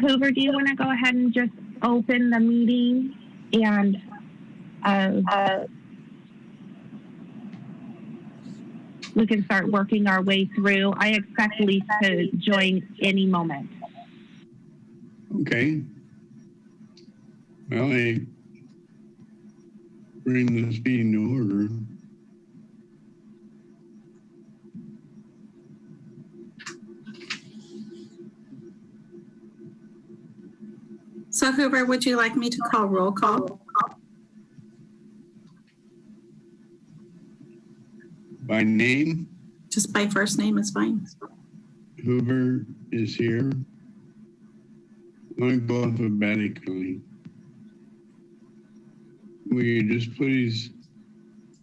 Hoover, do you want to go ahead and just open the meeting and we can start working our way through. I expect Lisa to join any moment. Okay. Well, I bring this meeting to order. So Hoover, would you like me to call roll call? By name? Just by first name is fine. Hoover is here. I'm going to go alphabetically. Will you just please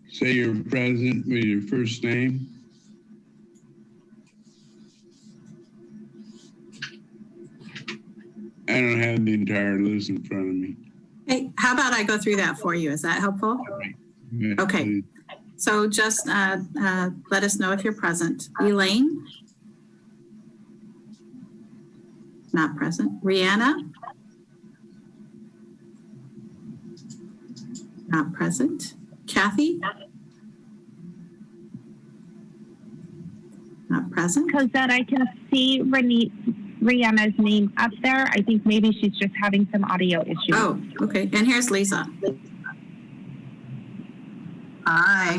say you're present with your first name? I don't have the entire list in front of me. Hey, how about I go through that for you? Is that helpful? Right. Yeah, Okay. please. So just let us know if you're present. Elaine? Not present. Rihanna? Not present. Kathy? Not present. Cosette, I can see Rihanna's name up there. I think maybe she's just having some audio issues. Oh, okay. And here's Lisa. Hi.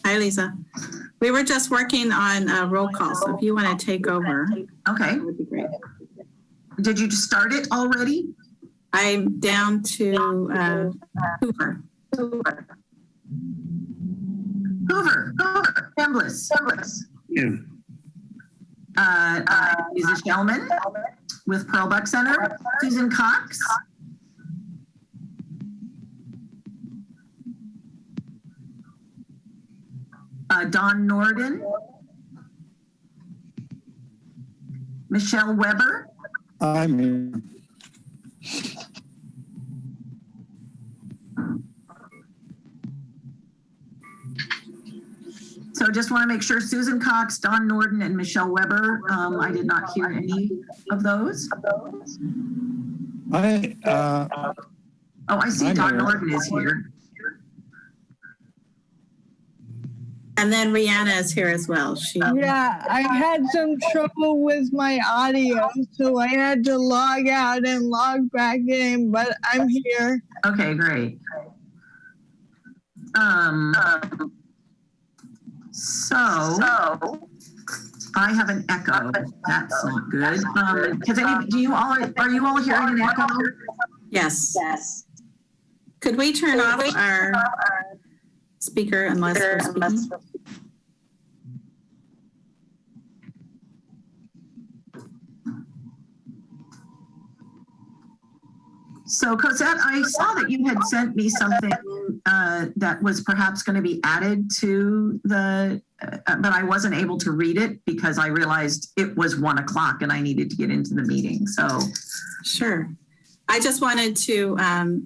Hi, Lisa. We were just working on a roll call, so if you want to take over, Okay. that would be great. Did you start it already? I'm down to Hoover. Hoover. Embliss. Yeah. Lisa Shellman with Pearl Buck Center. Susan Cox. Don Norden. Michelle Weber. I'm here. So just want to make sure Susan Cox, Don Norden, and Michelle Weber. I did not hear any of those. I see I'm Don here. Norden is here. And then Rihanna is here as well. Yeah, I had some trouble with my audio, so I had to log out and log back in, but I'm here. Okay, great. So I have an echo. That's not good. Are you all hearing an echo? Yes. Could we turn off our speaker unless we're speaking? So Cosette, I saw that you had sent me something that was perhaps going to be added to the, but I wasn't able to read it because I realized it was 1 o'clock and I needed to get into the meeting. So Sure. I just wanted to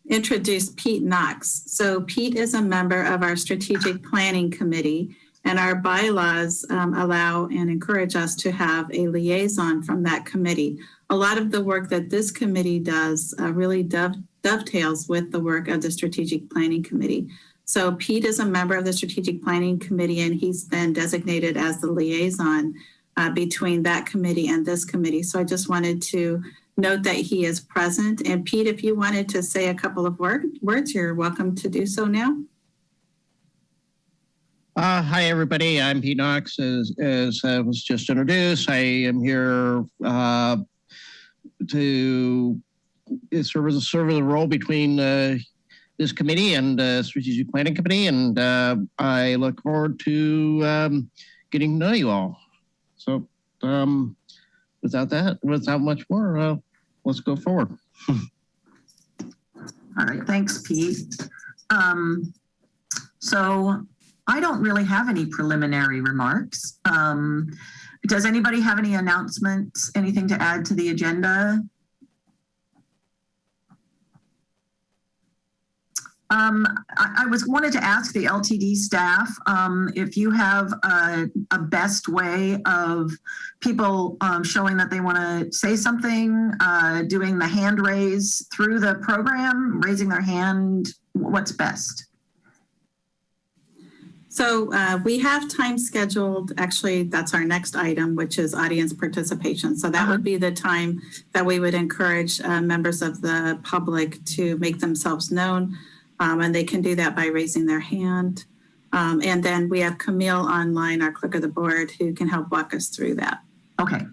introduce Pete Knox. So Pete is a member of our Strategic Planning Committee, and our bylaws allow and encourage us to have a liaison from that committee. A lot of the work that this committee does really dovetails with the work of the Strategic Planning Committee. So Pete is a member of the Strategic Planning Committee, and he's been designated as the liaison between that committee and this committee. So I just wanted to note that he is present. And Pete, if you wanted to say a couple of words, you're welcome to do so now. Hi, everybody. I'm Pete Knox, as was just introduced. I am here to serve the role between this committee and Strategic Planning Committee, and I look forward to getting to know you all. So without much more, let's go forward. all right, thanks, Pete. So I don't really have any preliminary remarks. Does anybody have any announcements, anything to add to the agenda? I wanted to ask the LTD staff if you have a best way of people showing that they want to say something, doing the hand raise through the program, raising their hand. What's best? So we have time scheduled. Actually, that's our next item, which is audience participation. So that would be the time that we would encourage members of the public to make themselves known. And they can do that by raising their hand. And then we have Camille online, our clerk of the board, who can help walk us through that. Okay.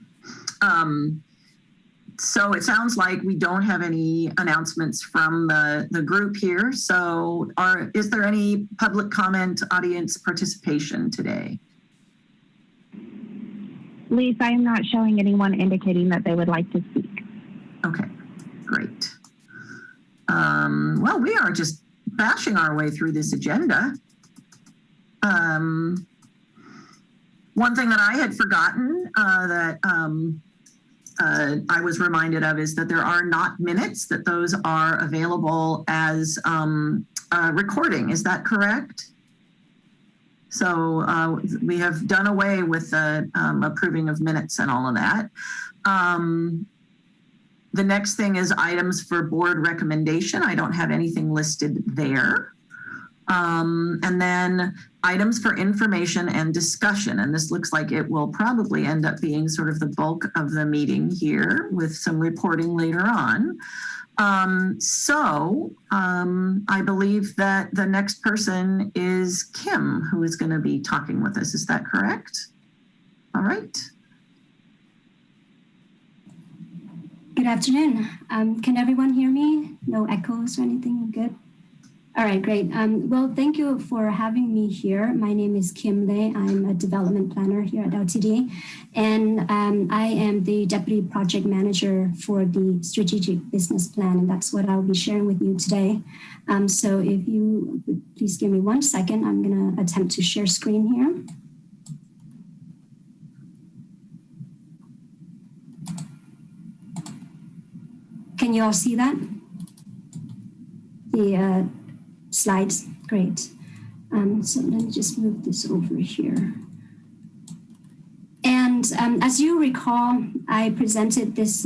So it sounds like we don't have any announcements from the group here. So is there any public comment, audience participation today? Lisa, I am not showing anyone indicating that they would like to speak. Okay, great. Well, we are just bashing our way through this agenda. One thing that I had forgotten that I was reminded of is that there are not minutes, that those are available as recording. Is that correct? So we have done away with the approving of minutes and all of that. The next thing is items for board recommendation. I don't have anything listed there. And then items for information and discussion. And this looks like it will probably end up being sort of the bulk of the meeting here with some reporting later on. I believe that the next person is Kim, who is going to be talking with us. Is that correct? All right. Good afternoon. Can everyone hear me? No echoes or anything? Good. All right, great. Well, thank you for having me here. My name is Kim Lei. I'm a development planner here at LTD, and I am the deputy project manager for the strategic business plan, and that's what I'll be sharing with you today. So if you would please give me 1 second, I'm going to attempt to share screen here. Can you all see that? The slides, great. So let me just move this over here. And as you recall, I presented this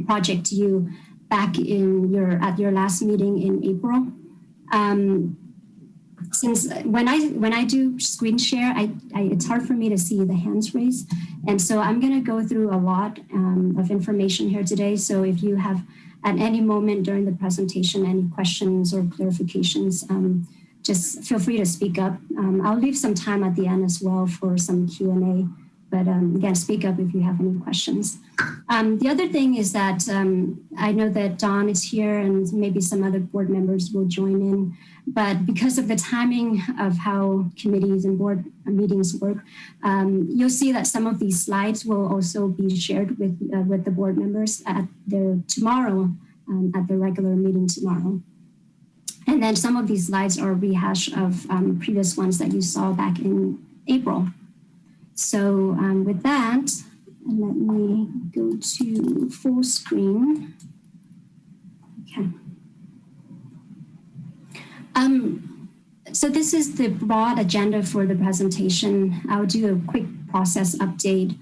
project to you back at your last meeting in April. Since when I do screen share, it's hard for me to see the hands raised. And so I'm going to go through a lot of information here today. So if you have at any moment during the presentation any questions or clarifications, just feel free to speak up. I'll leave some time at the end as well for some Q&A. But again, speak up if you have any questions. The other thing is that I know that Dawn is here and maybe some other board members will join in. But because of the timing of how committees and board meetings work, you'll see that some of these slides will also be shared with the board members at tomorrow, at the regular meeting tomorrow. And then some of these slides are a rehash of previous ones that you saw back in April. So with that, let me go to full screen. Okay. So this is the broad agenda for the presentation. I'll do a quick process update,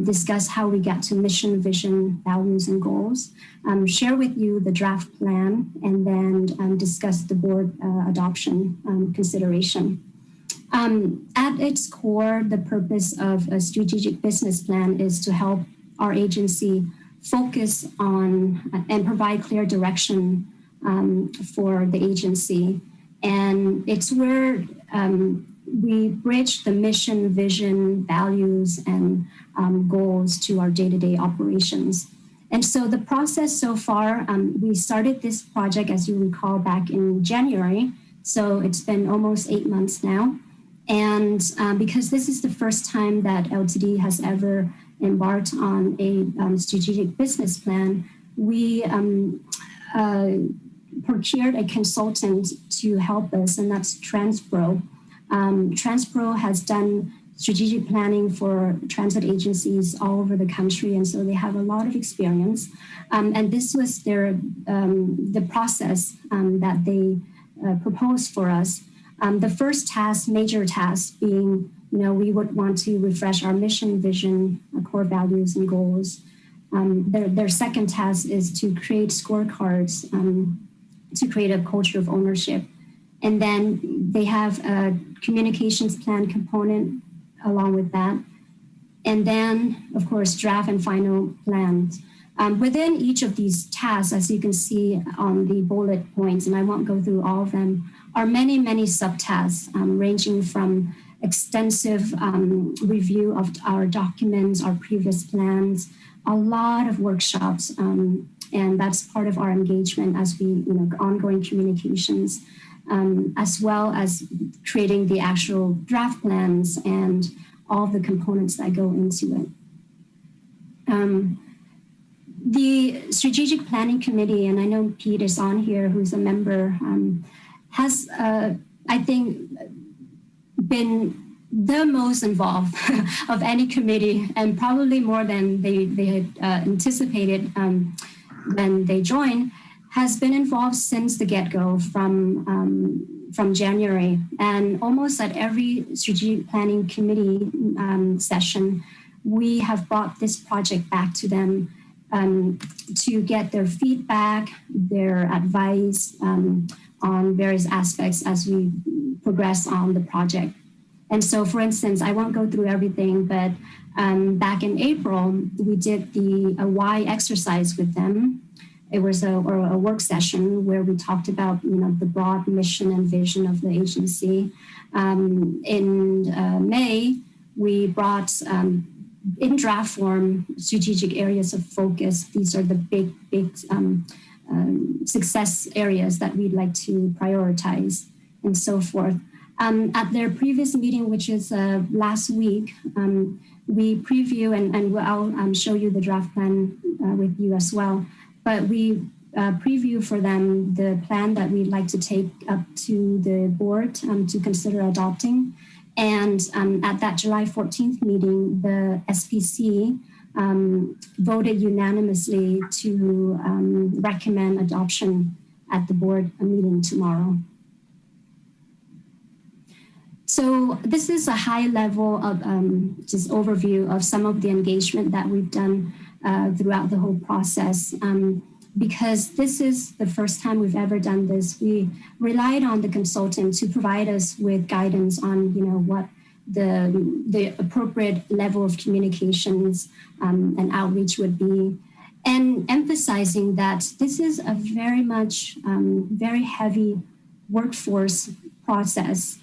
discuss how we get to mission, vision, values, and goals, share with you the draft plan, and then discuss the board adoption consideration. At its core, the purpose of a strategic business plan is to help our agency focus on and provide clear direction for the agency. And it's where we bridge the mission, vision, values, and goals to our day-to-day operations. And so the process so far, we started this project, as you recall, back in January. So it's been almost 8 months now. And because this is the first time that LTD has ever embarked on a strategic business plan, we procured a consultant to help us, and that's Transpro. Transpro has done strategic planning for transit agencies all over the country, and so they have a lot of experience. And this was the process that they proposed for us. The first task, major task, being, we would want to refresh our mission, vision, our core values and goals. Their second task is to create scorecards, to create a culture of ownership. And then they have a communications plan component along with that. And then, of course, draft and final plans. Within each of these tasks, as you can see on the bullet points, and I won't go through all of them, are many, many subtasks ranging from extensive review of our documents, our previous plans, a lot of workshops, and that's part of our engagement as we, ongoing communications, as well as creating the actual draft plans and all the components that go into it. The Strategic Planning Committee, and I know Pete is on here, who's a member, has, I think, been the most involved of any committee, and probably more than they had anticipated when they joined, has been involved since the get-go from January. And almost at every Strategic Planning Committee session, we have brought this project back to them to get their feedback, their advice on various aspects as we progress on the project. And so, for instance, I won't go through everything, but back in April, we did the why exercise with them. It was a work session where we talked about, the broad mission and vision of the agency. In May, we brought in draft form strategic areas of focus. These are the big success areas that we'd like to prioritize and so forth. At their previous meeting, which is last week, we preview, and I'll show you the draft plan with you as well, but we preview for them the plan that we'd like to take up to the board to consider adopting. And at that July 14th meeting, the SPC voted unanimously to recommend adoption at the board meeting tomorrow. So this is a high level of just overview of some of the engagement that we've done throughout the whole process. Because this is the first time we've ever done this, we relied on the consultant to provide us with guidance on, what the appropriate level of communications and outreach would be, and emphasizing that this is a very much very heavy workforce process.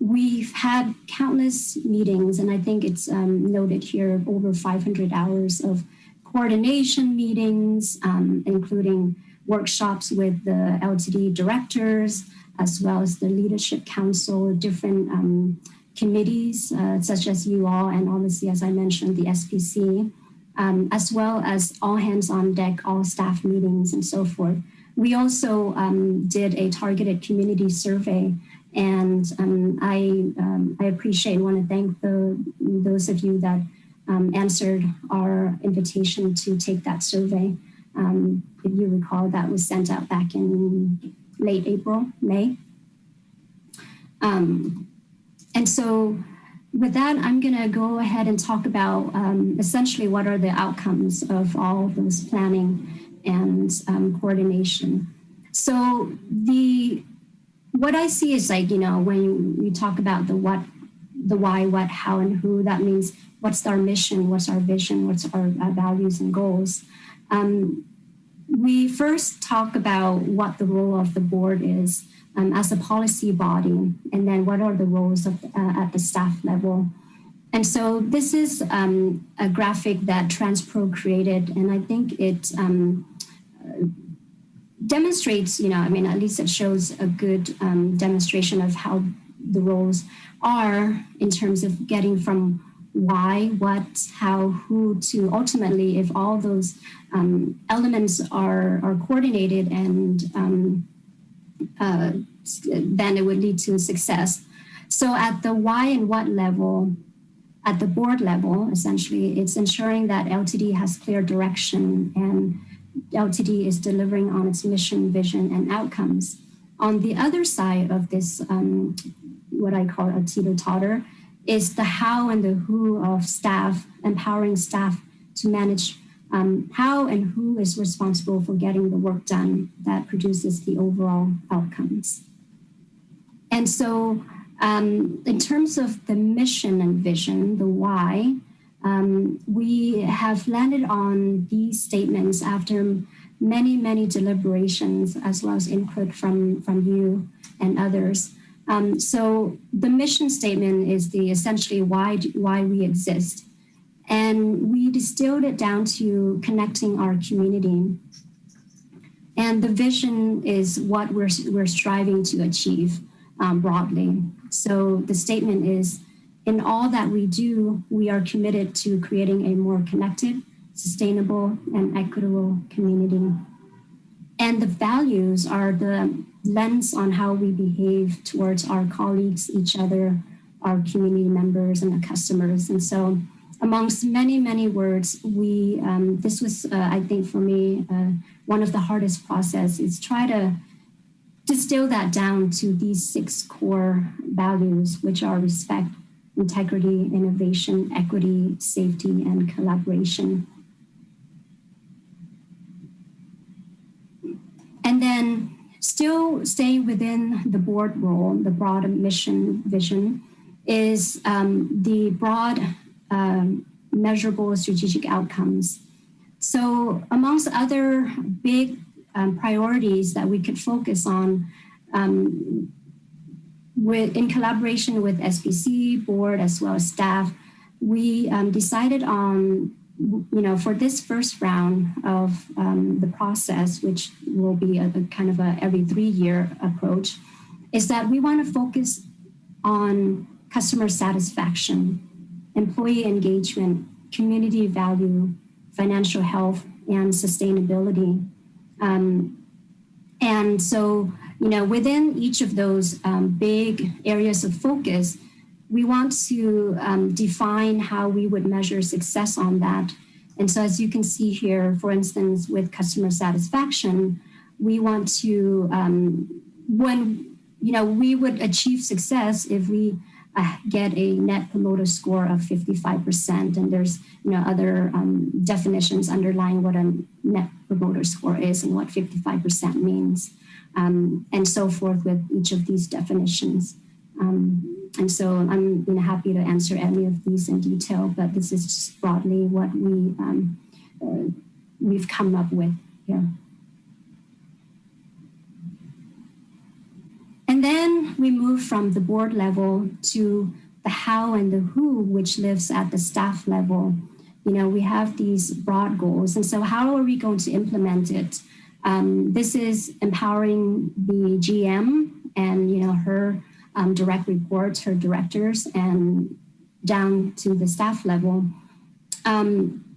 We've had countless meetings, and I think it's noted here, over 500 hours of coordination meetings, including workshops with the LTD directors, as well as the Leadership Council, different committees, such as you all, and obviously, as I mentioned, the SPC, as well as all hands on deck, all staff meetings, and so forth. We also did a targeted community survey, and I appreciate and want to thank those of you that answered our invitation to take that survey. If you recall, that was sent out back in late April, May. And so with that, I'm going to go ahead and talk about essentially what are the outcomes of all of those planning and coordination. So what I see is when we talk about the what, the why, what, how, and who, that means what's our mission, what's our vision, what's our values and goals. We first talk about what the role of the board is as a policy body, and then what are the roles at the staff level. And so this is a graphic that Transpro created, and I think it demonstrates, at least it shows a good demonstration of how the roles are in terms of getting from why, what, how, who to ultimately, if all those elements are coordinated, and then it would lead to success. So at the why and what level, at the board level, essentially, it's ensuring that LTD has clear direction and LTD is delivering on its mission, vision, and outcomes. On the other side of this, what I call a teeter-totter, is the how and the who of staff, empowering staff to manage how and who is responsible for getting the work done that produces the overall outcomes. And so in terms of the mission and vision, the why, we have landed on these statements after many, many deliberations, as well as input from you and others. So the mission statement is the essentially why we exist. And we distilled it down to connecting our community. And the vision is what we're striving to achieve broadly. So the statement is, in all that we do, we are committed to creating a more connected, sustainable, and equitable community. And the values are the lens on how we behave towards our colleagues, each other, our community members, and the customers. And so amongst many, many words, we this was, I think for me, one of the hardest process is try to distill that down to these 6 core values, which are respect, integrity, innovation, equity, safety, and collaboration. And then still staying within the board role, the broad mission vision is the broad measurable strategic outcomes. So amongst other big priorities that we could focus on in collaboration with SBC, board, as well as staff, we decided on, for this first round of the process, which will be a kind of a every 3-year approach, is that we want to focus on customer satisfaction, employee engagement, community value, financial health, and sustainability. And so, within each of those big areas of focus, we want to define how we would measure success on that. And so as you can see here, for instance, with customer satisfaction, we want to, we would achieve success if we get a net promoter score of 55%. And there's, other definitions underlying what a net promoter score is and what 55% means, and so forth with each of these definitions. And so I'm happy to answer any of these in detail, but this is just broadly what we've come up with here. And then we move from the board level to the how and the who, which lives at the staff level. We have these broad goals. And so how are we going to implement it? This is empowering the GM and, her direct reports, her directors, and down to the staff level.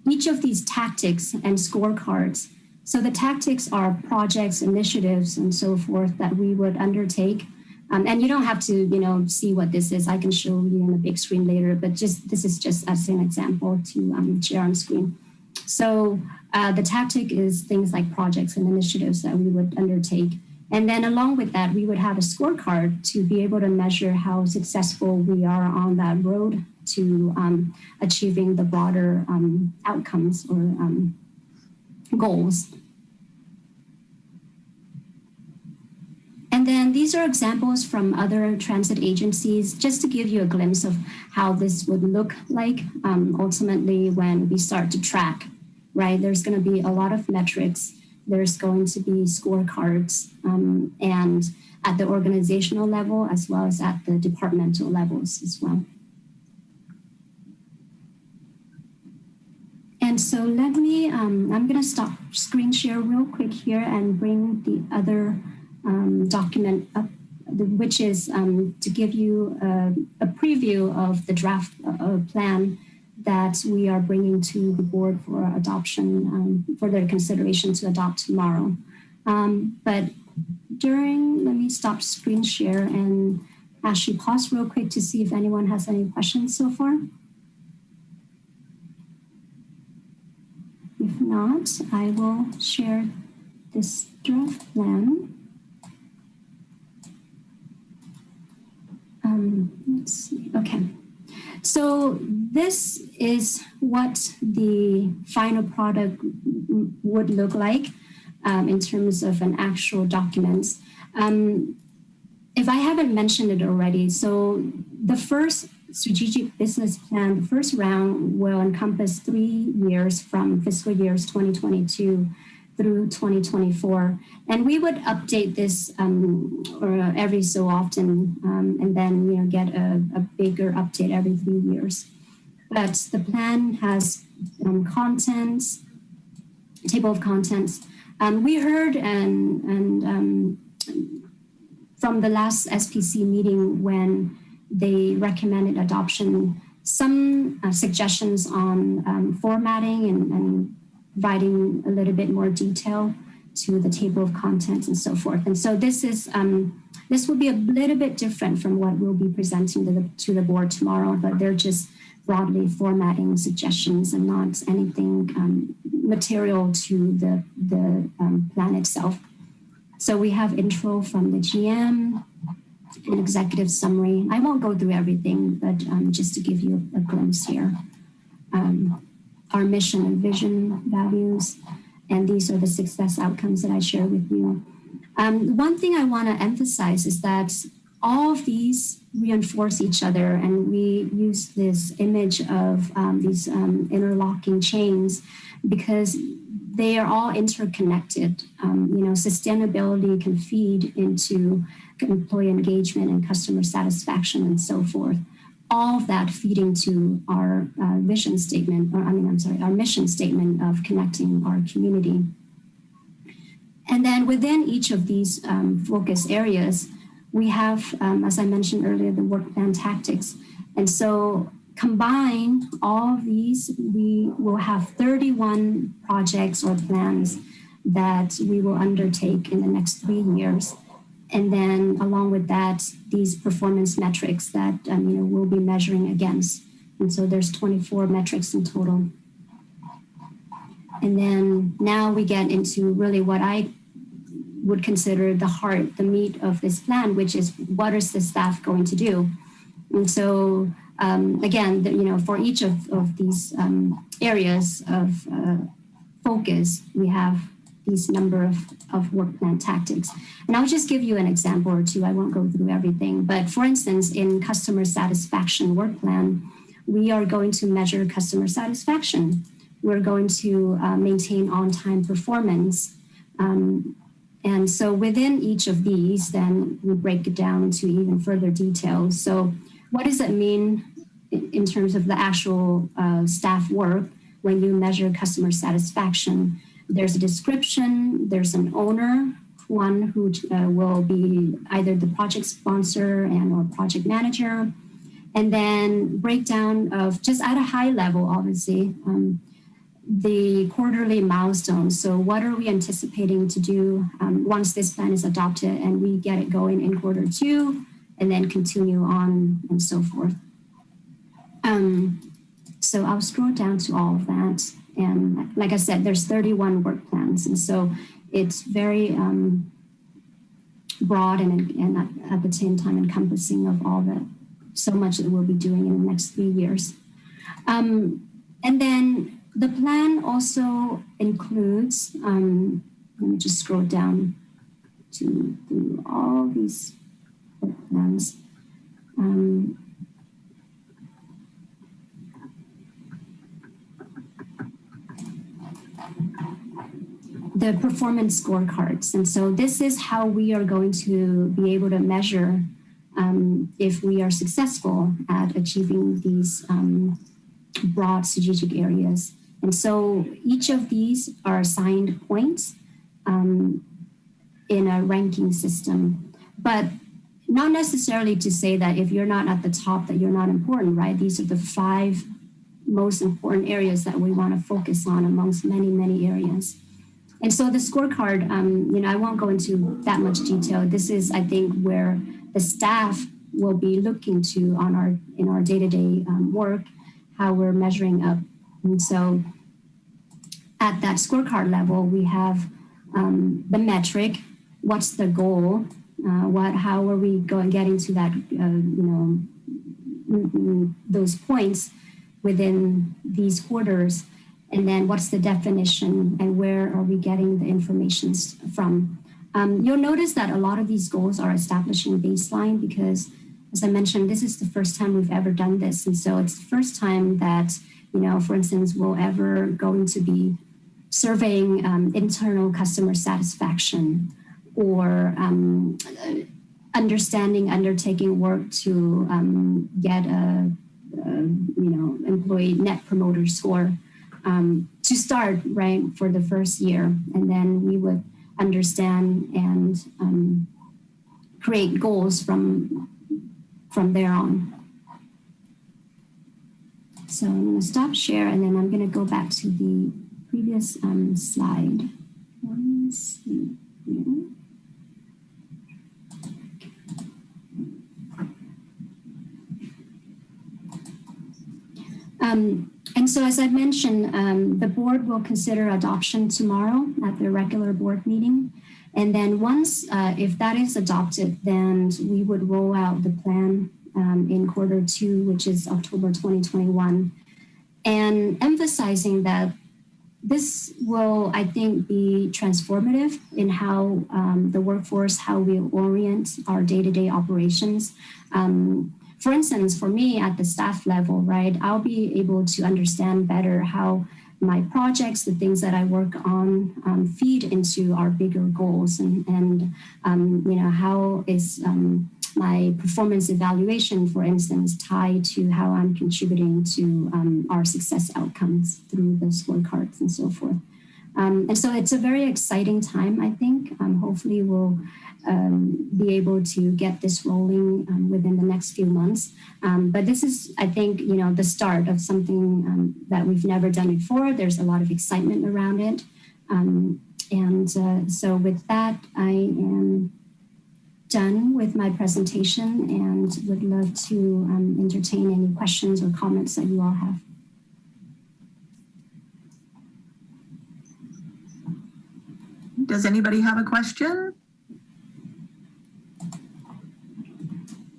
Each of these tactics and scorecards. So the tactics are projects, initiatives, and so forth that we would undertake. And you don't have to, see what this is. I can show you on the big screen later, but this is just as an example to share on screen. So the tactic is things like projects and initiatives that we would undertake. And then along with that, we would have a scorecard to be able to measure how successful we are on that road to achieving the broader outcomes or goals. And then these are examples from other transit agencies, just to give you a glimpse of how this would look like ultimately when we start to track, right? There's going to be a lot of metrics. There's going to be scorecards and at the organizational level, as well as at the departmental levels as well. And so let me, I'm going to stop screen share real quick here and bring the other document up, which is to give you a preview of the draft plan that we are bringing to the board for adoption, for their consideration to adopt tomorrow. But let me stop screen share and actually pause real quick to see if anyone has any questions so far. If not, I will share this draft plan. Let's see. Okay. So this is what the final product would look like in terms of an actual document. If I haven't mentioned it already, so the first strategic business plan, the first round will encompass 3 years from fiscal years 2022 through 2024. And we would update this every so often and then get a bigger update every 3 years. But the plan has contents, table of contents. We heard and from the last SPC meeting when they recommended adoption, some suggestions on formatting and providing a little bit more detail to the table of contents and so forth. And so this is this will be a little bit different from what we'll be presenting to the board tomorrow, but they're just broadly formatting suggestions and not anything material to the plan itself. So we have intro from the GM, an executive summary. I won't go through everything, but just to give you a glimpse here. Our mission and vision, values, and these are the success outcomes that I share with you. One thing I want to emphasize is that all of these reinforce each other, and we use this image of these interlocking chains because they are all interconnected. Sustainability can feed into employee engagement and customer satisfaction and so forth. All of that feeding to our vision statement, our mission statement of connecting our community. And then within each of these focus areas, we have, as I mentioned earlier, the work plan tactics. And so combine all of these, we will have 31 projects or plans that we will undertake in the next 3 years. And then along with that, these performance metrics that we'll be measuring against. And so there's 24 metrics in total. And then now we get into really what I would consider the heart, the meat of this plan, which is what is the staff going to do? And so again, for each of these areas of focus, we have these number of work plan tactics. And I'll just give you an example or two. I won't go through everything. But for instance, in customer satisfaction work plan, we are going to measure customer satisfaction. We're going to maintain on-time performance. And so within each of these, then we break it down to even further details. So what does it mean in terms of the actual staff work when you measure customer satisfaction? There's a description, there's an owner, one who will be either the project sponsor and or project manager, and then breakdown of just at a high level, obviously, the quarterly milestones. So what are we anticipating to do once this plan is adopted and we get it going in Q2 and then continue on and so forth. So I'll scroll down to all of that. And like I said, there's 31 work plans. And so it's very broad and at the same time encompassing of all that, so much that we'll be doing in the next 3 years. And then the plan also includes, let me just scroll down to all these work plans. The performance scorecards. And so this is how we are going to be able to measure if we are successful at achieving these broad strategic areas. And so each of these are assigned points in a ranking system, but not necessarily to say that if you're not at the top that you're not important, right? These are the 5 most important areas that we want to focus on amongst many, many areas. And so the scorecard, I won't go into that much detail. This is, I think, where the staff will be looking to in our day-to-day work, how we're measuring up. And so at that scorecard level, we have the metric, what's the goal, how are we getting to that, those points within these quarters, and then what's the definition and where are we getting the information from. You'll notice that a lot of these goals are establishing baseline because, as I mentioned, this is the first time we've ever done this. And so it's the first time that, for instance, we'll ever going to be surveying internal customer satisfaction or undertaking work to get a employee net promoter score to start, right, for the first year. And then we would understand and create goals from there on. So I'm going to stop share and then I'm going to go back to the previous slide. Let me see here. And so, as I mentioned, the board will consider adoption tomorrow at the regular board meeting. And then once, if that is adopted, then we would roll out the plan in Q2, which is October 2021. And emphasizing that this will, I think, be transformative in how the workforce, how we orient our day-to-day operations. For instance, for me at the staff level, right, I'll be able to understand better how my projects, the things that I work on, feed into our bigger goals, and how is my performance evaluation, for instance, tied to how I'm contributing to our success outcomes through the scorecards and so forth. And so it's a very exciting time, I think. Hopefully we'll be able to get this rolling within the next few months. But this is, I think, the start of something that we've never done before. There's a lot of excitement around it. So with that, I am done with my presentation and would love to entertain any questions or comments that you all have. Does anybody have a question?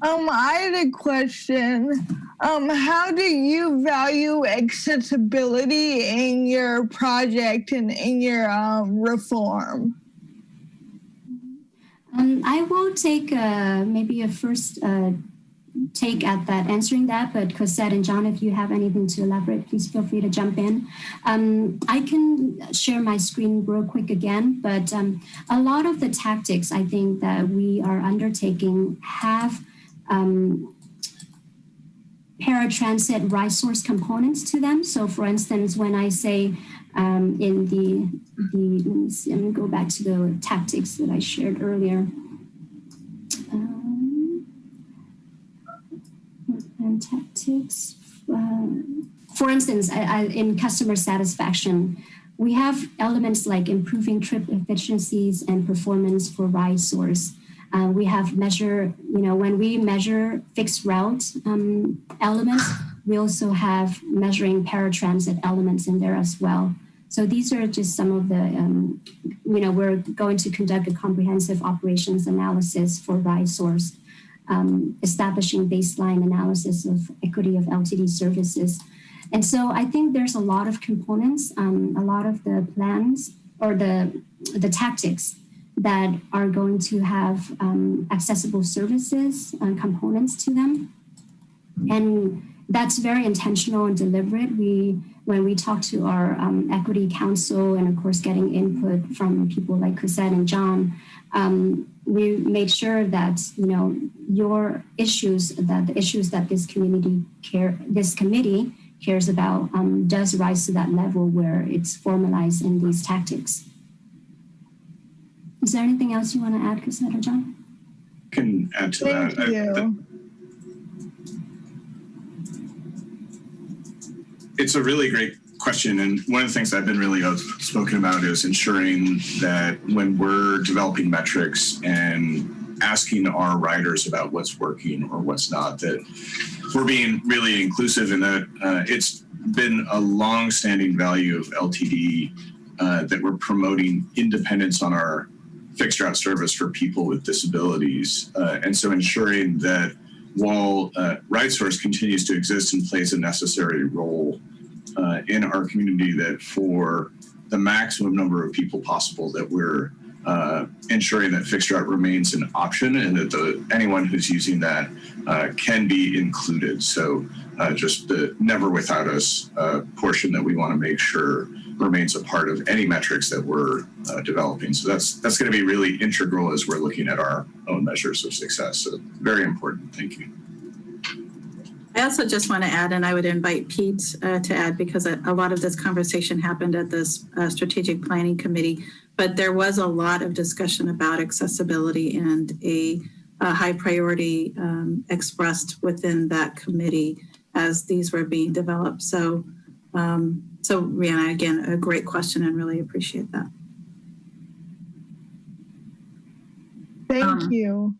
I had a question. How do you value accessibility in your project and in your reform? I will take maybe a first take at that, answering that, but Cosette and John, if you have anything to elaborate, please feel free to jump in. I can share my screen real quick again, but a lot of the tactics I think that we are undertaking have paratransit resource components to them. So for instance, when I say in the let me see, I'm gonna go back to the tactics that I shared earlier. And tactics, for instance, in customer satisfaction, we have elements like improving trip efficiencies and performance for ride source. We have when we measure fixed route elements, we also have measuring paratransit elements in there as well. So these are just some of the, we're going to conduct a comprehensive operations analysis for ride source, establishing baseline analysis of equity of LTD services. And so I think there's a lot of components, a lot of the plans or the tactics that are going to have accessible services and components to them. And that's very intentional and deliberate. When we talk to our equity council and of course getting input from people like Cosette and John, we made sure that the issues that this committee cares about does rise to that level where it's formalized in these tactics. Is there anything else you want to add, Cosette or John? I can add to that. Thank you. It's a really great question. And one of the things I've been really outspoken about is ensuring that when we're developing metrics and asking our riders about what's working or what's not, that we're being really inclusive in that it's been a long-standing value of LTD that we're promoting independence on our fixed route service for people with disabilities. And so ensuring that while RideSource continues to exist and plays a necessary role in our community, that for the maximum number of people possible, that we're ensuring that fixed route remains an option and that anyone who's using that can be included. So just the never without us portion that we want to make sure remains a part of any metrics that we're developing. So that's going to be really integral as we're looking at our own measures of success. So very important. Thank you. I also just want to add, and I would invite Pete to add, because a lot of this conversation happened at this strategic planning committee, but there was a lot of discussion about accessibility and a high priority expressed within that committee as these were being developed. So, so Rihanna, again, a great question and really appreciate that. Thank you.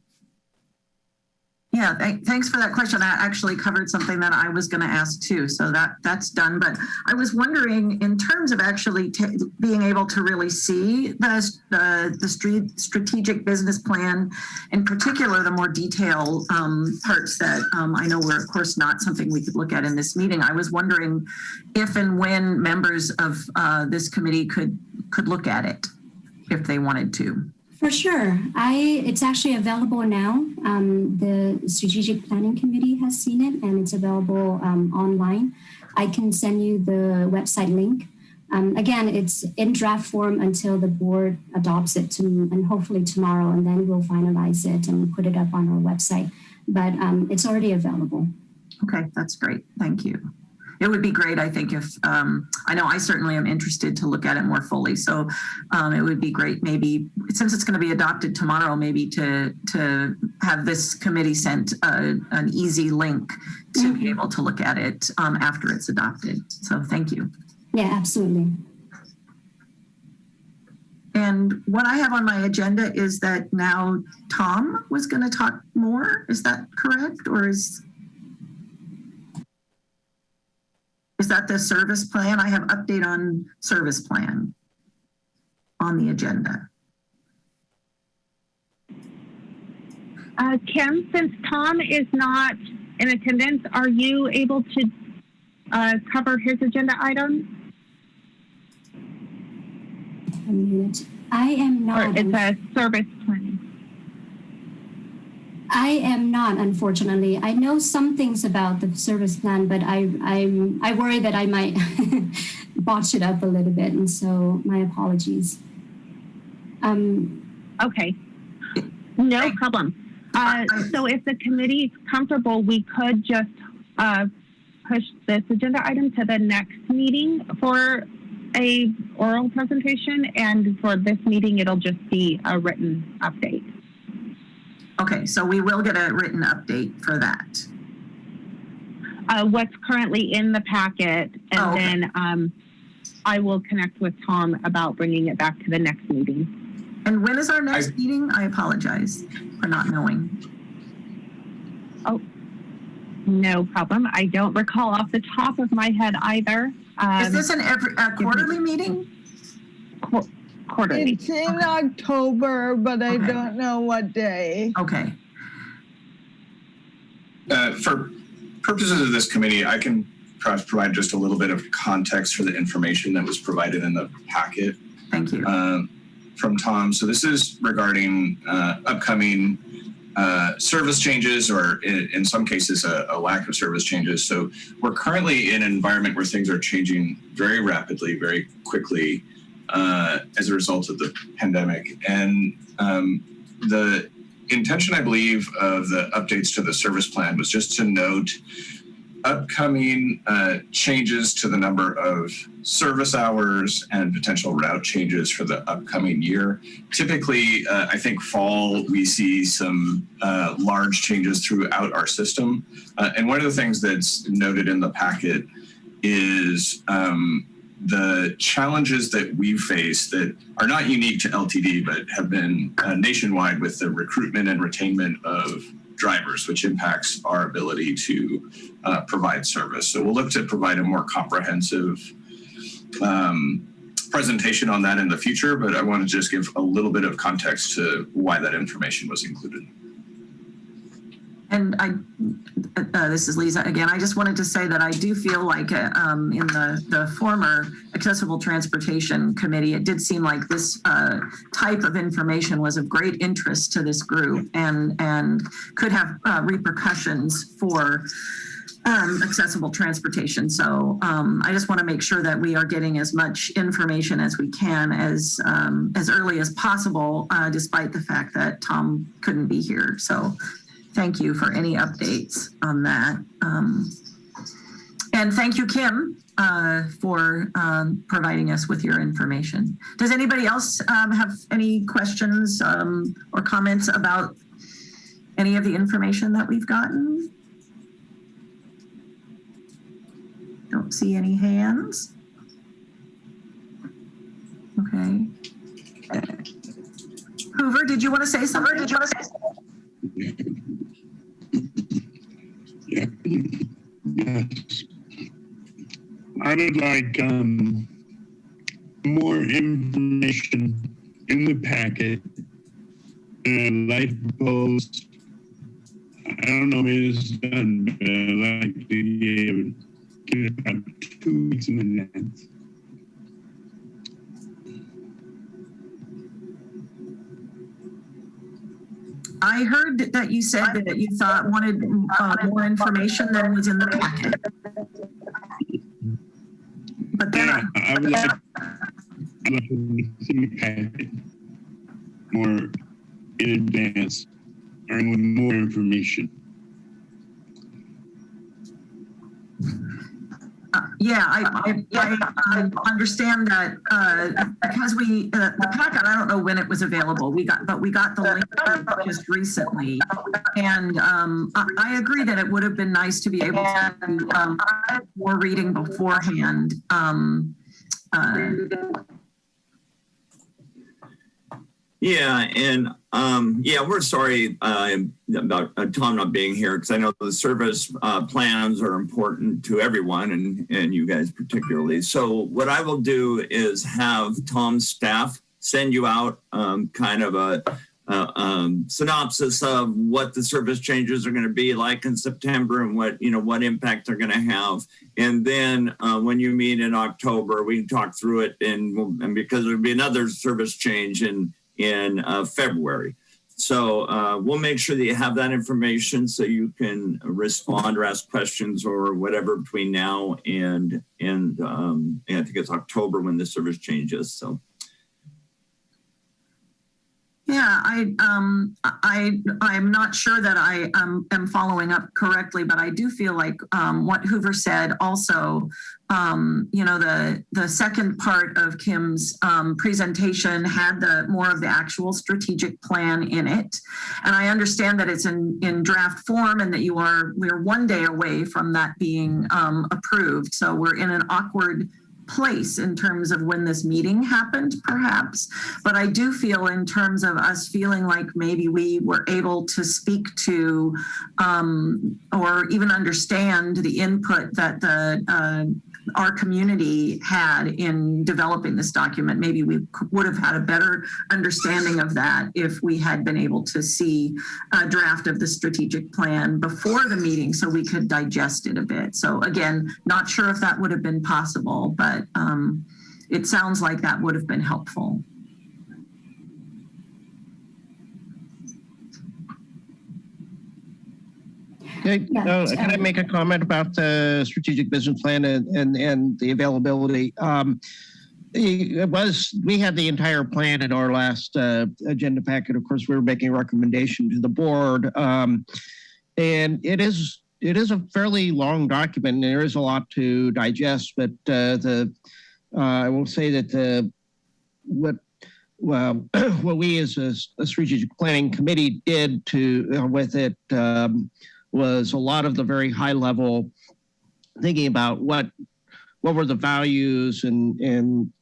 Yeah, thanks for that question. That actually covered something that I was going to ask too. So that's done. But I was wondering, in terms of actually being able to really see the strategic business plan, in particular, the more detailed parts that I know were, of course, not something we could look at in this meeting. I was wondering if and when members of this committee could look at it if they wanted to. For sure. It's actually available now. The Strategic Planning Committee has seen it and it's available online. I can send you the website link. Again, it's in draft form until the board adopts it and hopefully tomorrow, and then we'll finalize it and put it up on our website. But it's already available. Okay, that's great. Thank you. It would be great, I think, if, I know I certainly am interested to look at it more fully. So it would be great, maybe, since it's going to be adopted tomorrow, maybe to have this committee sent an easy link to be able to look at it after it's adopted. So thank you. Yeah, absolutely. And what I have on my agenda is that now Tom was going to talk more. Is that correct? Or is that the service plan? I have update on service plan on the agenda. Kim, since Tom is not in attendance, are you able to cover his agenda item? A minute. I am not. Or it's a service plan. I am not, unfortunately. I know some things about the service plan, but I worry that I might botch it up a little bit, and so my apologies. Okay, no problem. So if the committee is comfortable, we could just push this agenda item to the next meeting for a oral presentation, and for this meeting, it'll just be a written update. Okay, so we will get a written update for that. What's currently in the packet, and then I will connect with Tom about bringing it back to the next meeting. And when is our next meeting? I apologize for not knowing. Oh, no problem. I don't recall off the top of my head either. Is this a quarterly meeting? Quarterly. It's in October, but I don't know what day. Okay. For purposes of this committee, I can perhaps provide just a little bit of context for the information that was provided in the packet. Thank you. From Tom. So this is regarding upcoming service changes, or in some cases, a lack of service changes. So we're currently in an environment where things are changing very rapidly, very quickly, as a result of the pandemic. And the intention, I believe, of the updates to the service plan was just to note upcoming changes to the number of service hours and potential route changes for the upcoming year. Typically, I think fall, we see some large changes throughout our system. And one of the things that's noted in the packet is the challenges that we face that are not unique to LTD, but have been nationwide with the recruitment and retainment of drivers, which impacts our ability to provide service. So we'll look to provide a more comprehensive presentation on that in the future, but I want to just give a little bit of context to why that information was included. And this is Lisa again. I just wanted to say that I do feel like in the former Accessible Transportation Committee, it did seem like this type of information was of great interest to this group and could have repercussions for accessible transportation. So I just want to make sure that we are getting as much information as we can as early as possible, despite the fact that Tom couldn't be here. So thank you for any updates on that. And thank you, Kim, for providing us with your information. Does anybody else have any questions or comments about any of the information that we've gotten? Don't see any hands. Okay. Hoover, did you want to say something? Yeah. Yes. I would like more information in the packet. And I'd like to propose, I don't know if it's done, but I'd like to be able to get it about 2 weeks in advance. I heard that you said that you wanted more information than was in the packet. But then I would like to see the packet more in advance, or with more information. I understand that because the packet, I don't know when it was available. We got the link just recently, and I agree that it would have been nice to be able to do more reading beforehand. Yeah, and we're sorry about Tom not being here, because I know the service plans are important to everyone, and you guys particularly. So what I will do is have Tom's staff send you out kind of a synopsis of what the service changes are going to be like in September and what impact they're going to have. And then when you meet in October, we can talk through it, and because there'll be another service change in February. So we'll make sure that you have that information so you can respond or ask questions or whatever between now and I think it's October when the service changes. So. Yeah, I'm not sure that I am following up correctly, but I do feel like what Hoover said also, the second part of Kim's presentation had more of the actual strategic plan in it. And I understand that it's in draft form and that we're 1 day away from that being approved. So we're in an awkward place in terms of when this meeting happened, perhaps. But I do feel in terms of us feeling like maybe we were able to speak to or even understand the input that our community had in developing this document. Maybe we would have had a better understanding of that if we had been able to see a draft of the strategic plan before the meeting so we could digest it a bit. So again, not sure if that would have been possible, but it sounds like that would have been helpful. Okay, can I make a comment about the strategic business plan and the availability? We had the entire plan in our last agenda packet. Of course, we were making a recommendation to the board, and it is a fairly long document. And there is a lot to digest, but I will say that what we as a strategic planning committee did with it was a lot of the very high level thinking about what what were the values and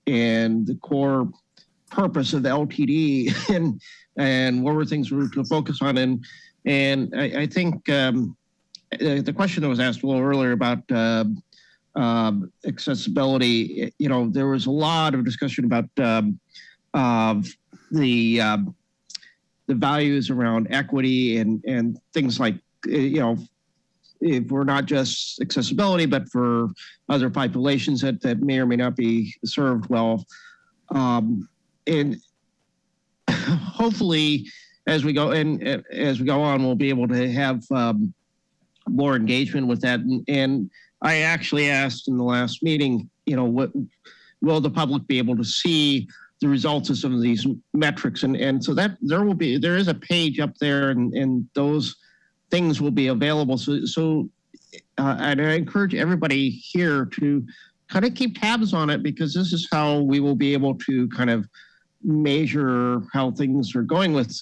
the core purpose of the LTD and what were things we were to focus on. And I think the question that was asked a little earlier about accessibility, there was a lot of discussion about the values around equity and things like, if we're not just accessibility, but for other populations that may or may not be served well. And hopefully, as we go on, we'll be able to have more engagement with that. And I actually asked in the last meeting, what will the public be able to see the results of some of these metrics? And so that there is a page up there, and those things will be available. So and I encourage everybody here to kind of keep tabs on it, because this is how we will be able to kind of measure how things are going with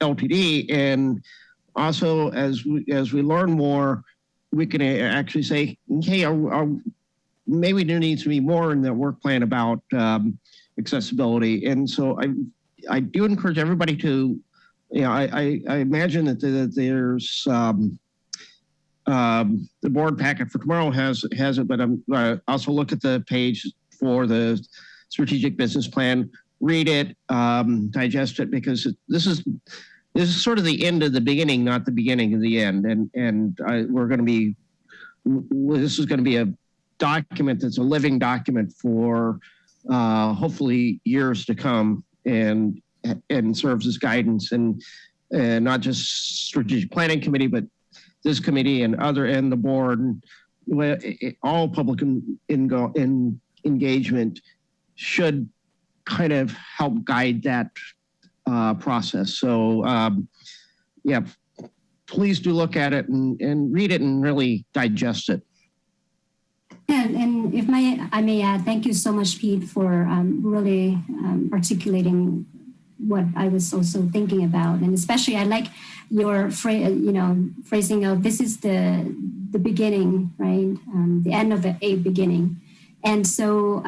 LTD. And also, as we learn more, we can actually say, hey, maybe there needs to be more in the work plan about accessibility. And so I do encourage everybody to, I imagine that there's the board packet for tomorrow has it, but I'm also look at the page for the strategic business plan, read it, digest it, because this is sort of the end of the beginning, not the beginning of the end. And this is going to be a document that's a living document for hopefully years to come, and serves as guidance, and not just strategic planning committee, but this committee and the board, all public engagement should kind of help guide that process. So please do look at it and read it and really digest it. And if I may add, thank you so much, Pete, for really articulating what I was also thinking about. And especially I like your phrasing of this is the beginning, right? The end of a beginning. And so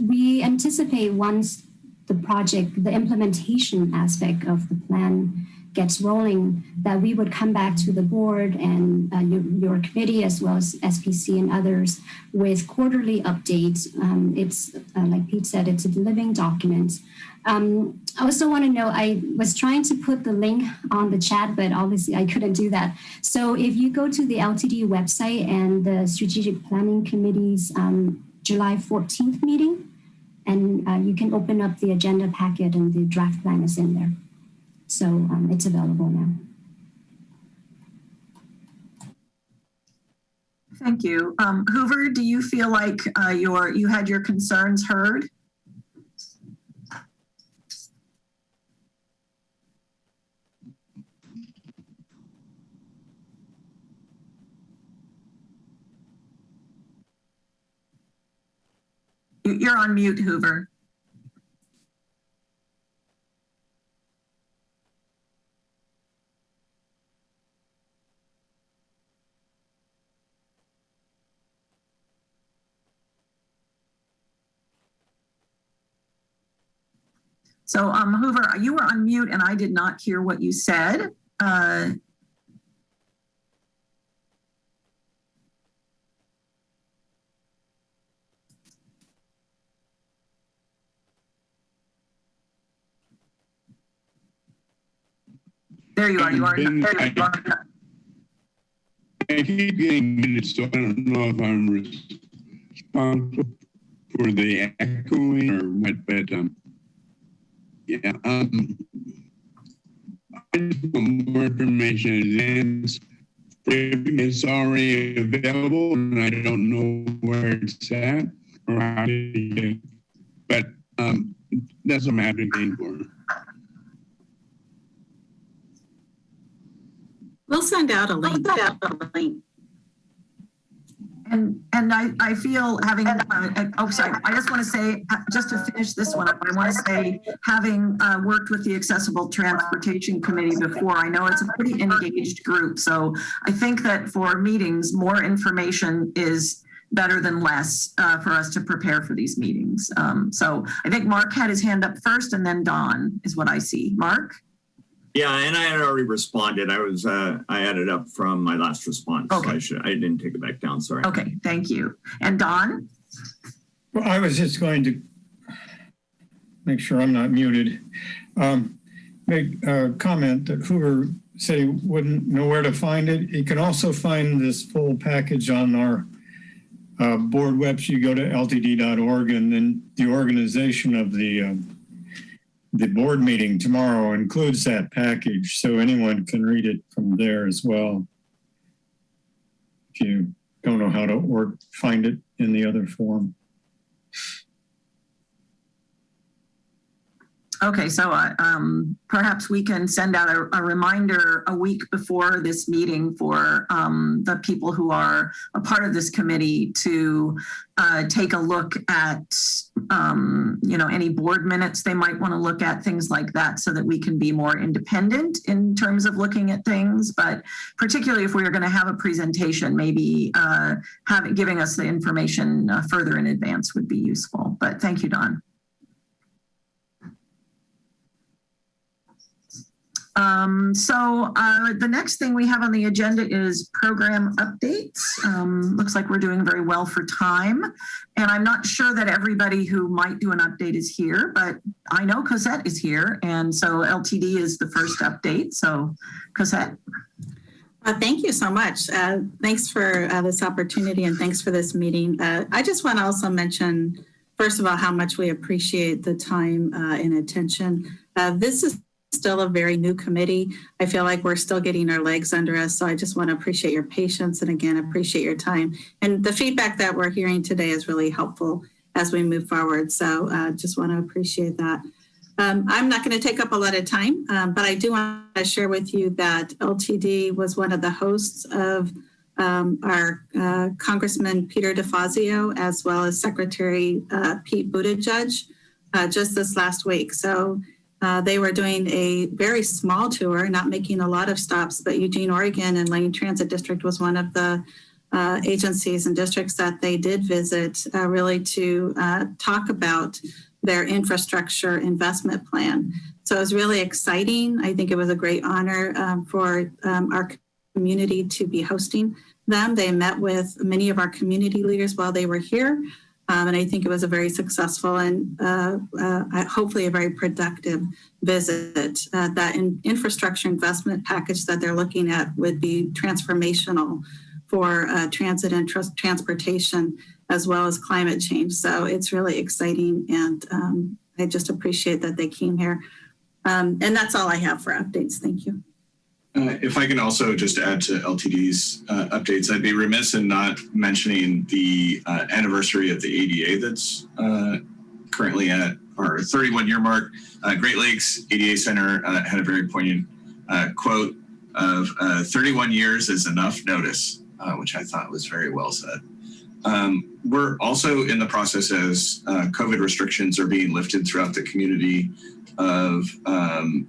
we anticipate once the implementation aspect of the plan gets rolling, that we would come back to the board and your committee, as well as SPC and others, with quarterly updates. It's like Pete said, it's a living document. I also want to know, I was trying to put the link on the chat, but obviously I couldn't do that. So if you go to the LTD website and the Strategic Planning Committee's July 14th meeting, and you can open up the agenda packet, and the draft plan is in there. So it's available now. Thank you. Hoover, do you feel like you had your concerns heard? You're on mute, Hoover. So Hoover, you were on mute and I did not hear what you said. There you are. I keep getting minutes, so I don't know if I'm responsible for the echoing or what, but I just want more information in advance. It's already available, and I don't know where it's at or how to get it. But that's what I'm advocating for. We'll send out a link. And I feel having, sorry, I just want to say, just to finish this one up, I want to say, having worked with the Accessible Transportation Committee before, I know it's a pretty engaged group. So I think that for meetings, more information is better than less for us to prepare for these meetings. So I think Mark had his hand up first, and then Don is what I see. Mark? Yeah, and I had already responded. I added up from my last response. Okay. So I didn't take it back down. Sorry. Okay, thank you. And Don? Well, I was just going to make sure I'm not muted. Make a comment that Hoover said he wouldn't know where to find it. You can also find this full package on our board website. You go to ltd.org, and then the organization of the board meeting tomorrow includes that package, so anyone can read it from there as well. If you don't know how to find it in the other form. Okay, so perhaps we can send out a reminder a week before this meeting for the people who are a part of this committee to take a look at, any board minutes they might want to look at, things like that, so that we can be more independent in terms of looking at things. But particularly if we are going to have a presentation, maybe giving us the information further in advance would be useful. But thank you, Don. So the next thing we have on the agenda is program updates. Looks like we're doing very well for time. And I'm not sure that everybody who might do an update is here, but I know Cosette is here. And so LTD is the first update. So Cosette. Thank you so much. Thanks for this opportunity, and thanks for this meeting. I just want to also mention, first of all, how much we appreciate the time and attention. This is still a very new committee. I feel like we're still getting our legs under us. So I just want to appreciate your patience, and again, appreciate your time. And the feedback that we're hearing today is really helpful as we move forward. So just want to appreciate that. I'm not going to take up a lot of time, but I do want to share with you that LTD was one of the hosts of our Congressman Peter DeFazio, as well as Secretary Pete Buttigieg, just this last week. So they were doing a very small tour, not making a lot of stops, but Eugene, Oregon and Lane Transit District was one of the agencies and districts that they did visit, really to talk about their infrastructure investment plan. So it was really exciting. I think it was a great honor for our community to be hosting them. They met with many of our community leaders while they were here. And I think it was a very successful and hopefully a very productive visit. That infrastructure investment package that they're looking at would be transformational for transit and transportation, as well as climate change. So it's really exciting, and I just appreciate that they came here. And that's all I have for updates. Thank you. If I can also just add to LTD's updates, I'd be remiss in not mentioning the anniversary of the ADA that's currently at our 31-year mark. Great Lakes ADA Center had a very poignant quote of 31 years is enough notice, which I thought was very well said. We're also in the process, as COVID restrictions are being lifted throughout the community, of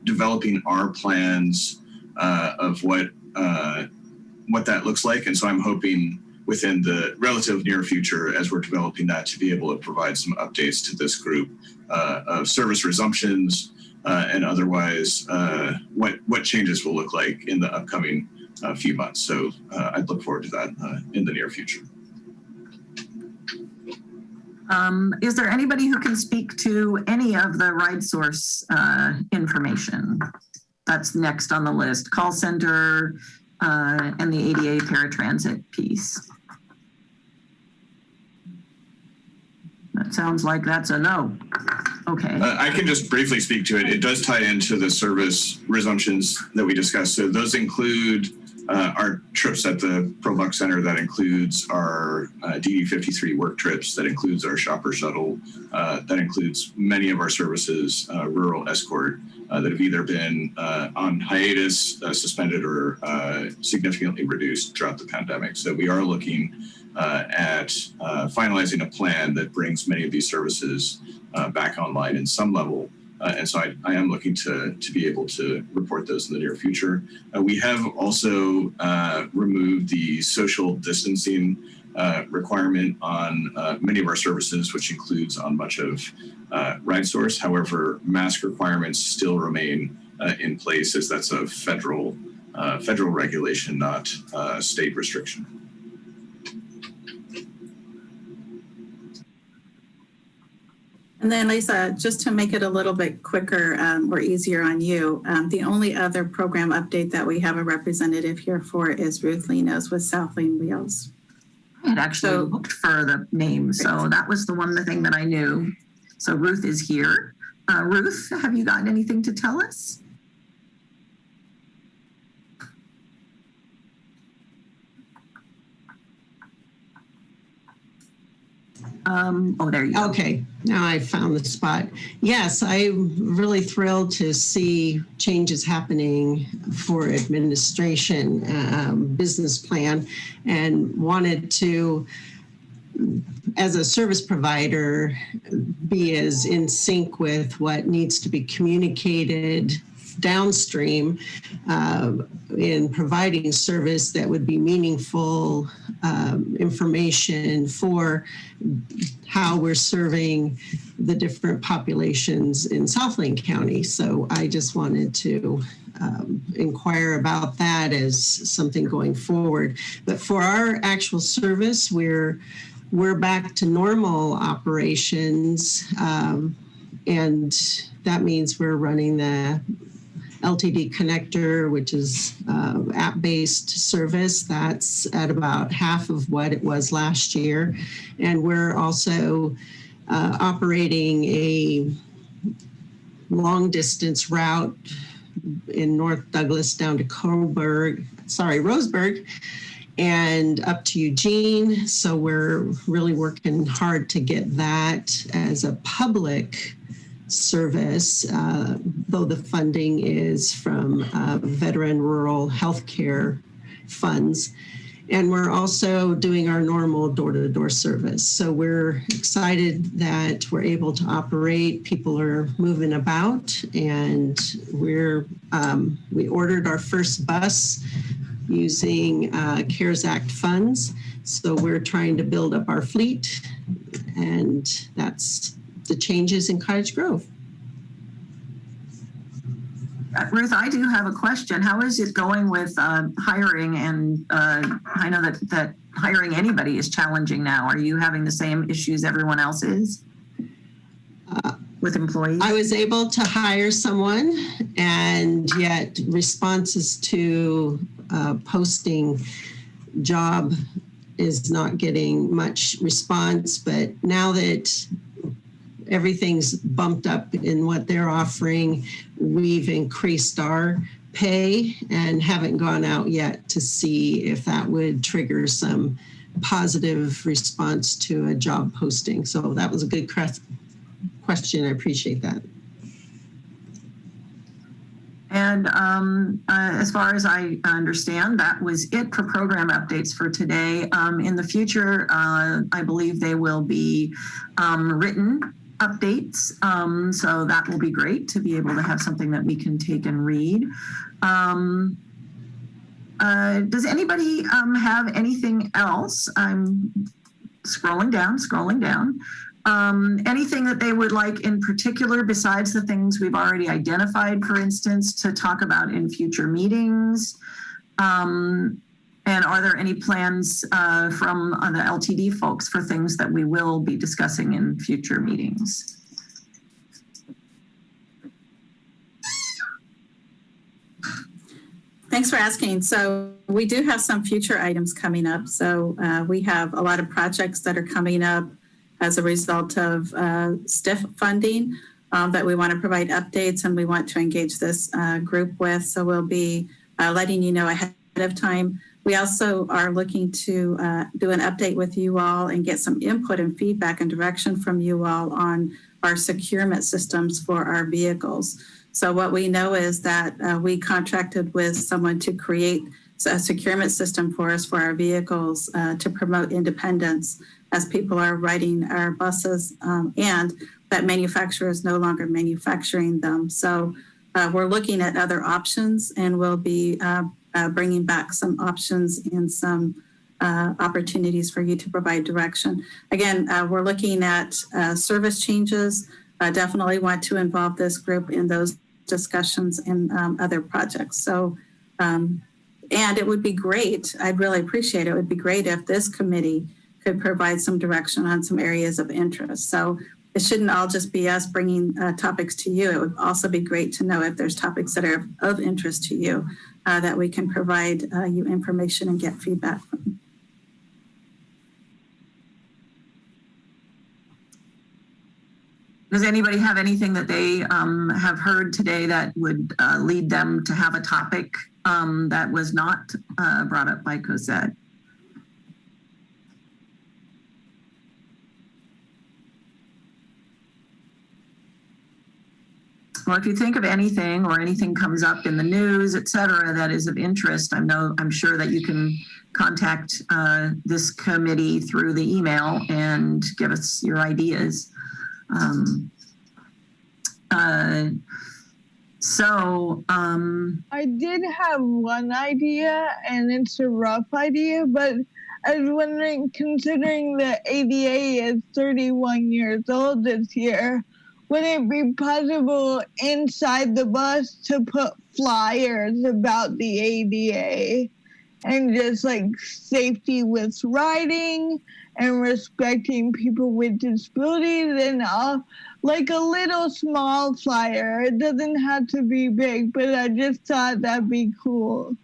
developing our plans of what that looks like. And so I'm hoping within the relative near future, as we're developing that, to be able to provide some updates to this group of service resumptions and otherwise what changes will look like in the upcoming few months. So I'd look forward to that in the near future. Is there anybody who can speak to any of the RideSource information? That's next on the list. Call center and the ADA paratransit piece. That sounds like that's a no. Okay. I can just briefly speak to it. It does tie into the service resumptions that we discussed. So those include our trips at the ProBuck Center. That includes our DD53 work trips. That includes our shopper shuttle. That includes many of our services, rural escort, that have either been on hiatus, suspended, or significantly reduced throughout the pandemic. So we are looking at finalizing a plan that brings many of these services back online in some level. And so I am looking to be able to report those in the near future. We have also removed the social distancing requirement on many of our services, which includes on much of RideSource. However, mask requirements still remain in place, as that's a federal regulation, not state restriction. And then Lisa, just to make it a little bit quicker or easier on you, the only other program update that we have a representative here for is Ruth Linos with South Lane Wheels. I had actually looked for the name, so that was the thing that I knew. So Ruth is here. Ruth, have you gotten anything to tell us? Oh, there you go. Okay, now I found the spot. Yes, I'm really thrilled to see changes happening for administration business plan, and wanted to, as a service provider, be as in sync with what needs to be communicated downstream in providing service that would be meaningful information for how we're serving the different populations in South Lane County. So I just wanted to inquire about that as something going forward. But for our actual service, we're back to normal operations, and that means we're running the LTD connector, which is app-based service. That's at about half of what it was last year. And we're also operating a long distance route in North Douglas down to Roseburg and up to Eugene. So we're really working hard to get that as a public service, though the funding is from veteran rural healthcare funds. And we're also doing our normal door-to-door service. So we're excited that we're able to operate. People are moving about, and we ordered our first bus using CARES Act funds. So we're trying to build up our fleet, and that's the changes in Cottage Grove. Ruth, I do have a question. How is it going with hiring? And I know that hiring anybody is challenging now. Are you having the same issues everyone else is with employees? I was able to hire someone, and yet responses to posting job is not getting much response. But now that everything's bumped up in what they're offering, we've increased our pay and haven't gone out yet to see if that would trigger some positive response to a job posting. So that was a good question. I appreciate that. And as far as I understand, that was it for program updates for today. In the future, I believe they will be written updates. So that will be great to be able to have something that we can take and read. Does anybody have anything else? I'm scrolling down. Anything that they would like in particular besides the things we've already identified, for instance, to talk about in future meetings? And are there any plans from the LTD folks for things that we will be discussing in future meetings? Thanks for asking. So we do have some future items coming up. So we have a lot of projects that are coming up as a result of STIF funding that we want to provide updates and we want to engage this group with. So we'll be letting you know ahead of time. We also are looking to do an update with you all and get some input and feedback and direction from you all on our securement systems for our vehicles. So what we know is that we contracted with someone to create a securement system for us for our vehicles to promote independence as people are riding our buses and that manufacturer is no longer manufacturing them. So we're looking at other options and we'll be bringing back some options and some opportunities for you to provide direction. Again, we're looking at service changes. Definitely want to involve this group in those discussions and other projects. So, and it would be great, I'd really appreciate it, it would be great if this committee could provide some direction on some areas of interest. So it shouldn't all just be us bringing topics to you. It would also be great to know if there's topics that are of interest to you that we can provide you information and get feedback from. Does anybody have anything that they have heard today that would lead them to have a topic that was not brought up by Cosette? Well, if you think of anything or anything comes up in the news, et cetera, that is of interest, I'm sure that you can contact this committee through the email and give us your ideas. I did have one idea, and it's a rough idea, but I was wondering, considering the ADA is 31 years old this year, would it be possible inside the bus to put flyers about the ADA and just like safety with riding and respecting people with disabilities, and like a little small flyer? It doesn't have to be big, but I just thought that'd be cool.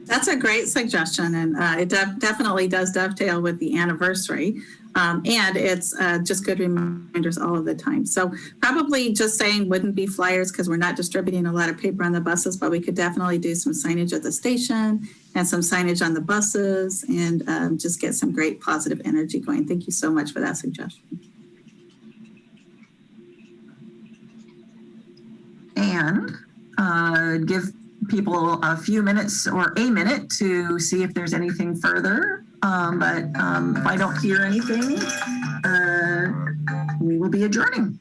That's a great suggestion, and it definitely does dovetail with the anniversary. And it's just good reminders all of the time. So probably just saying wouldn't be flyers because we're not distributing a lot of paper on the buses, but we could definitely do some signage at the station and some signage on the buses and just get some great positive energy going. Thank you so much for that suggestion. And give people a few minutes or a minute to see if there's anything further. But if I don't hear anything, we will be adjourning.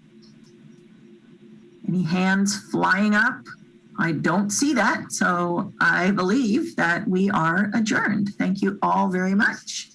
Any hands flying up? I don't see that, so I believe that we are adjourned. Thank you all very much.